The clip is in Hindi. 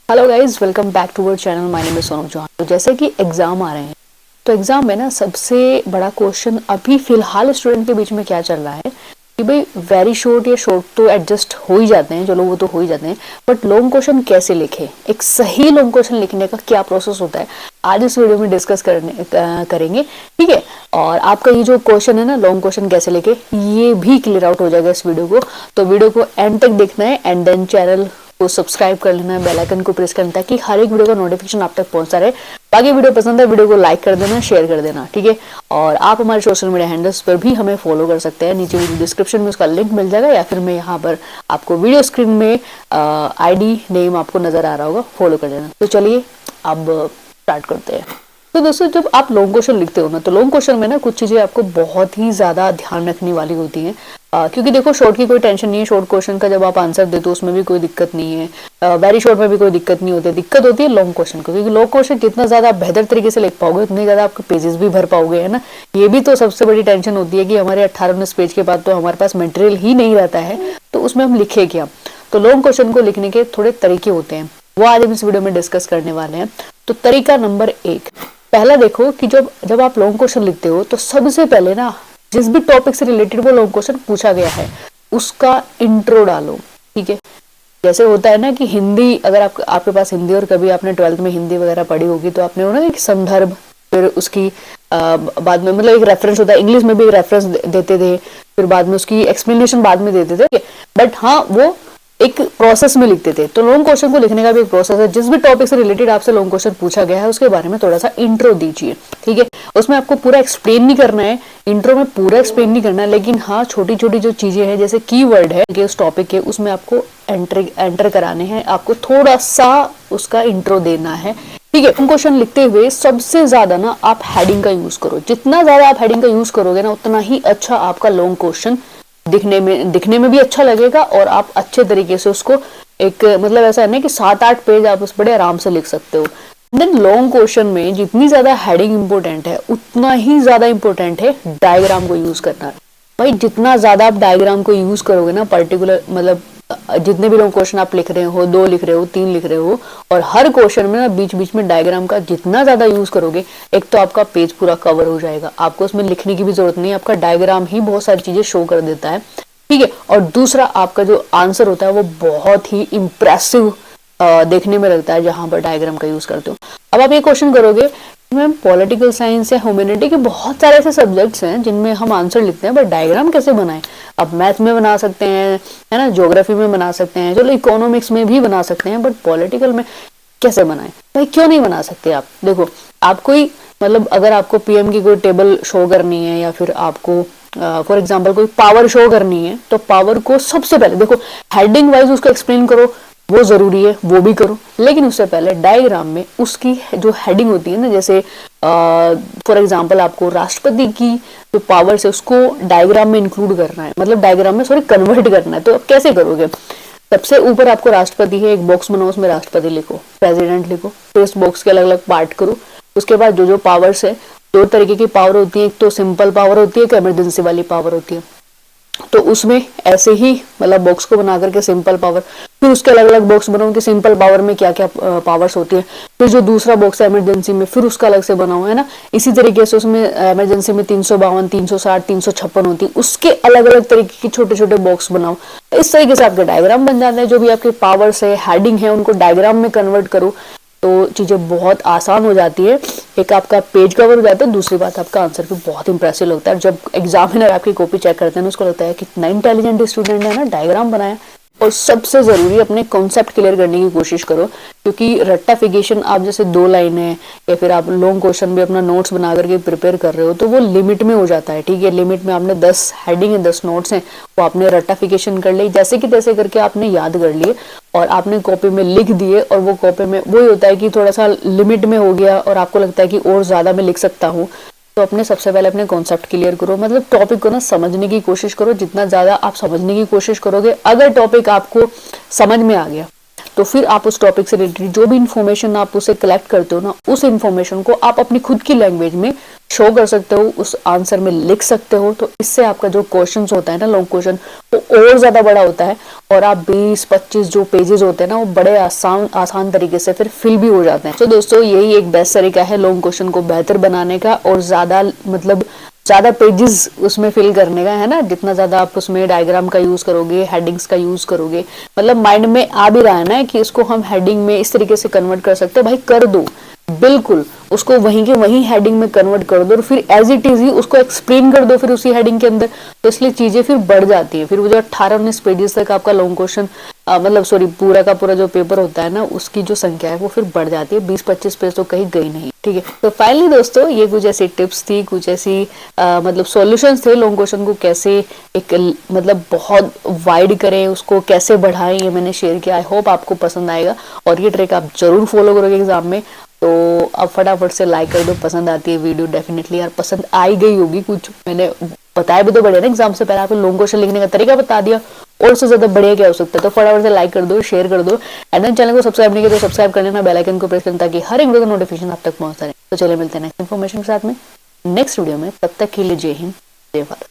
Hello guys, welcome back to our channel. My name is Sonam Chauhan. तो जैसे कि एग्जाम आ रहे हैं, तो एग्जाम में ना सबसे बड़ा क्वेश्चन अभी फिलहाल स्टूडेंट के बीच में क्या चल रहा है कि भाई वेरी शॉर्ट या शॉर्ट तो एडजस्ट हो ही जाते हैं, चलो वो तो हो ही जाते हैं, बट लॉन्ग क्वेश्चन कैसे लिखे, एक सही लॉन्ग क्वेश्चन लिखने का क्या प्रोसेस होता है, आज इस वीडियो में डिस्कस करेंगे। ठीक है, और आपका ये जो क्वेश्चन है ना, लॉन्ग क्वेश्चन कैसे लिखे, ये भी क्लियर आउट हो जाएगा इस वीडियो को। तो वीडियो को एंड तक देखना है एंड देन चैनल को सब्सक्राइब कर लेना है, बेल आइकन को प्रेस करना है ताकि हर एक वीडियो का नोटिफिकेशन आप तक पहुंचता रहे। बाकी वीडियो पसंद है, वीडियो को लाइक कर देना, शेयर कर देना, ठीक है। और आप हमारे सोशल मीडिया हैंडल्स पर भी हमें फॉलो कर सकते हैं, नीचे डिस्क्रिप्शन में उसका लिंक मिल जाएगा, या फिर मैं यहाँ पर आपको वीडियो स्क्रीन में आईडी नेम आपको नजर आ रहा होगा, फॉलो कर लेना। तो चलिए अब स्टार्ट करते हैं। तो दोस्तों, जब आप लॉन्ग क्वेश्चन लिखते हो ना, तो लॉन्ग क्वेश्चन में ना कुछ चीजें आपको बहुत ही ज्यादा ध्यान रखने वाली होती हैं। क्योंकि देखो, शॉर्ट की कोई टेंशन नहीं है, शॉर्ट क्वेश्चन का जब आप आंसर देते हो उसमें भी कोई दिक्कत नहीं है, वेरी शॉर्ट में भी कोई दिक्कत नहीं होती है, दिक्कत होती है लॉन्ग क्वेश्चन को। क्योंकि लॉन्ग क्वेश्चन जितना ज्यादा बेहतर तरीके से लिख पाओगे उतनी ज्यादा आपके पेजेस भी भर पाओगे, है ना। ये भी तो सबसे बड़ी टेंशन होती है कि हमारे 18-19 पेज के बाद तो हमारे पास मटेरियल ही नहीं रहता है, तो उसमें हम लिखे क्या। तो लॉन्ग क्वेश्चन को लिखने के थोड़े तरीके होते हैं, वो आज हम इस वीडियो में डिस्कस करने वाले हैं। तो तरीका नंबर 1, पहला देखो कि जब आप लॉन्ग क्वेश्चन लिखते हो तो सबसे पहले ना जिस भी टॉपिक से रिलेटेड वो लॉन्ग क्वेश्चन पूछा गया है उसका इंट्रो डालो। ठीक है, जैसे होता है ना कि हिंदी, अगर आपके पास हिंदी और कभी आपने 12th में हिंदी वगैरह पढ़ी होगी तो आपने ना एक संदर्भ, फिर उसकी बाद में मतलब एक रेफरेंस होता है, इंग्लिश में भी एक रेफरेंस देते थे, फिर बाद में उसकी एक्सप्लेनेशन बाद में देते थे, बट हाँ वो एक प्रोसेस में लिखते थे। तो लॉन्ग क्वेश्चन को लिखने का भी एक प्रोसेस है। जिस भी टॉपिक से रिलेटेड आपसे लॉन्ग क्वेश्चन पूछा गया है उसके बारे में थोड़ा सा इंट्रो दीजिए। ठीक है, उसमें आपको पूरा एक्सप्लेन नहीं करना है, इंट्रो में पूरा एक्सप्लेन नहीं करना है, लेकिन हाँ छोटी छोटी जो चीजें हैं जैसे कीवर्ड है कि उस टॉपिक के, उसमें आपको एंटर कराने हैं, आपको थोड़ा सा उसका इंट्रो देना है। ठीक है, क्वेश्चन लिखते हुए सबसे ज्यादा ना आप हेडिंग का यूज करो। जितना ज्यादा आप हेडिंग का यूज करोगे ना उतना ही अच्छा आपका लॉन्ग क्वेश्चन दिखने में भी अच्छा लगेगा, और आप अच्छे तरीके से उसको एक मतलब ऐसा है ना कि 7-8 पेज आप उस बड़े आराम से लिख सकते हो। देन लॉन्ग क्वेश्चन में जितनी ज्यादा हेडिंग इंपॉर्टेंट है उतना ही ज्यादा इंपॉर्टेंट है डायग्राम को यूज करना। भाई जितना ज्यादा आप डायग्राम को यूज करोगे ना, पर्टिकुलर मतलब जितने भी लॉन्ग क्वेश्चन आप लिख रहे हो, 2 लिख रहे हो, 3 लिख रहे हो, और हर क्वेश्चन में ना बीच बीच में डायग्राम का जितना ज्यादा यूज करोगे, एक तो आपका पेज पूरा कवर हो जाएगा, आपको उसमें लिखने की भी जरूरत नहीं, आपका डायग्राम ही बहुत सारी चीजें शो कर देता है। ठीक है, और दूसरा आपका जो आंसर होता है वो बहुत ही इंप्रेसिव देखने में लगता है जहां पर डायग्राम का यूज करते हो। अब आप ये क्वेश्चन करोगे, मैम पॉलिटिकल साइंस या ह्यूमैनिटी के बहुत सारे ऐसे सब्जेक्ट्स हैं जिनमें हम आंसर लिखते हैं, बट डायग्राम कैसे बनाएं। अब मैथ में बना सकते हैं, है ना, ज्योग्राफी में बना सकते हैं, चलो इकोनॉमिक्स में भी बना सकते हैं, बट पॉलिटिकल में कैसे बनाएं। भाई क्यों नहीं बना सकते आप। देखो, आप कोई मतलब अगर आपको पीएम की कोई टेबल शो करनी है, या फिर आपको फॉर एग्जाम्पल कोई पावर शो करनी है, तो पावर को सबसे पहले देखो हेडिंग वाइज उसको एक्सप्लेन करो, वो जरूरी है, वो भी करो, लेकिन उससे पहले डायग्राम में उसकी जो हेडिंग होती है ना, जैसे फॉर एग्जांपल आपको राष्ट्रपति की जो पावर्स है उसको डायग्राम में इंक्लूड करना है, मतलब डायग्राम में सॉरी कन्वर्ट करना है, तो आप कैसे करोगे। सबसे ऊपर आपको राष्ट्रपति है, एक बॉक्स बनाओ, उसमें राष्ट्रपति लिखो, प्रेसिडेंट लिखो, फिर उस बॉक्स के अलग अलग पार्ट करो। उसके बाद जो जो पावर्स है, 2 तरीके की पावर होती है, एक तो सिंपल पावर होती है, एक इमरजेंसी वाली पावर होती है। तो उसमें ऐसे ही मतलब बॉक्स को बना करके सिंपल पावर, फिर उसके अलग अलग बॉक्स बनाओ कि सिंपल पावर में क्या क्या पावर्स होती है, फिर जो दूसरा बॉक्स है इमरजेंसी में, फिर उसका अलग से बनाओ, है ना। इसी तरीके से उसमें इमरजेंसी में 352, 360, 356 होती है, उसके अलग अलग तरीके के छोटे छोटे बॉक्स बनाओ। इस तरीके से आपके डायग्राम बन जाते हैं। जो भी आपके पावर्स है, हेडिंग है, उनको डायग्राम में कन्वर्ट करो तो चीजें बहुत आसान हो जाती है। एक आपका पेज कवर हो जाता है, दूसरी बात आपका आंसर भी बहुत इंप्रेसिव लगता है। जब एग्जामिनर आपकी कॉपी चेक करते हैं उसको लगता है कितना इंटेलिजेंट स्टूडेंट है ना, डायग्राम बनाया। और सबसे जरूरी अपने कॉन्सेप्ट क्लियर करने की कोशिश करो, क्योंकि रट्टाफिकेशन आप जैसे 2 लाइन है या फिर आप लॉन्ग क्वेश्चन भी अपना नोट्स बना करके प्रिपेयर कर रहे हो तो वो लिमिट में हो जाता है। ठीक है, लिमिट में आपने 10 हेडिंग है, 10 नोट्स हैं, वो आपने रट्टाफिकेशन कर ली, जैसे कि तैसे करके आपने याद कर लिए और आपने कॉपी में लिख दिए, और वो कॉपी में वही होता है कि थोड़ा सा लिमिट में हो गया और आपको लगता है कि और ज्यादा मैं लिख सकता हूँ। तो अपने सबसे पहले अपने कॉन्सेप्ट क्लियर करो, मतलब टॉपिक को ना समझने की कोशिश करो। जितना ज्यादा आप समझने की कोशिश करोगे, अगर टॉपिक आपको समझ में आ गया तो फिर आप उस टॉपिक से रिलेटेड जो भी इन्फॉर्मेशन आप उसे कलेक्ट करते हो ना, उस इन्फॉर्मेशन को आप अपनी खुद की लैंग्वेज में शो कर सकते हो, उस आंसर में लिख सकते हो। तो इससे आपका जो क्वेश्चंस होता है ना, लॉन्ग क्वेश्चन, वो और ज्यादा बड़ा होता है और आप 20-25 जो पेजेस होते हैं ना, वो बड़े आसान तरीके से फिर फिल भी हो जाते हैं। तो दोस्तों यही एक बेस्ट तरीका है लॉन्ग क्वेश्चन को बेहतर बनाने का और ज्यादा पेजेस उसमें फिल करने का, है ना। जितना ज्यादा आप उसमें डायग्राम का यूज करोगे, हेडिंग्स का यूज करोगे, मतलब माइंड में आ भी रहा है ना कि इसको हम हेडिंग में इस तरीके से कन्वर्ट कर सकते हैं, भाई कर दो, बिल्कुल उसको वहीं के वहीं हेडिंग में कन्वर्ट कर दो और फिर एज इट इज ही उसको एक्सप्लेन कर दो फिर उसी हेडिंग के अंदर। तो इसलिए चीजें फिर बढ़ जाती है। फिर वो जो 18-19 पेजेस तक आपका लॉन्ग क्वेश्चन पूरा का पूरा जो पेपर होता है ना, उसकी जो संख्या है वो फिर बढ़ जाती है। 20-25 पेज तो कहीं गई नहीं, ठीक है। तो फाइनली दोस्तों ये कुछ ऐसी टिप्स थी, कुछ ऐसी सॉल्यूशंस थे लॉन्ग क्वेश्चन को कैसे एक बहुत वाइड करें, उसको कैसे बढ़ाएं, ये मैंने शेयर किया। आई होप आपको पसंद आएगा और ये ट्रिक आप जरूर फॉलो करोगे एग्जाम में। तो अब फटाफट से लाइक कर दो, पसंद आती है वीडियो डेफिनेटली यार पसंद आई गई होगी। कुछ मैंने बताया भी तो बढ़िया ना, एग्जाम से पहले आपको लॉन्ग क्वेश्चन लिखने का तरीका बता दिया, और से ज्यादा बढ़िया क्या हो सकता है। तो फटाफट से लाइक कर दो, शेयर कर दो, एंड देन चैनल को सब्सक्राइब नहीं किया तो सब्सक्राइब कर लेना, बेल आइकन को प्रेस करना ताकि हर एक वीडियो का नोटिफिकेशन आप तक पहुंचता रहे। तो चलिए मिलते हैं नेक्स्ट इन्फॉर्मेशन के साथ में नेक्स्ट वीडियो में, तब तक के लिए जय हिंद, जय भारत।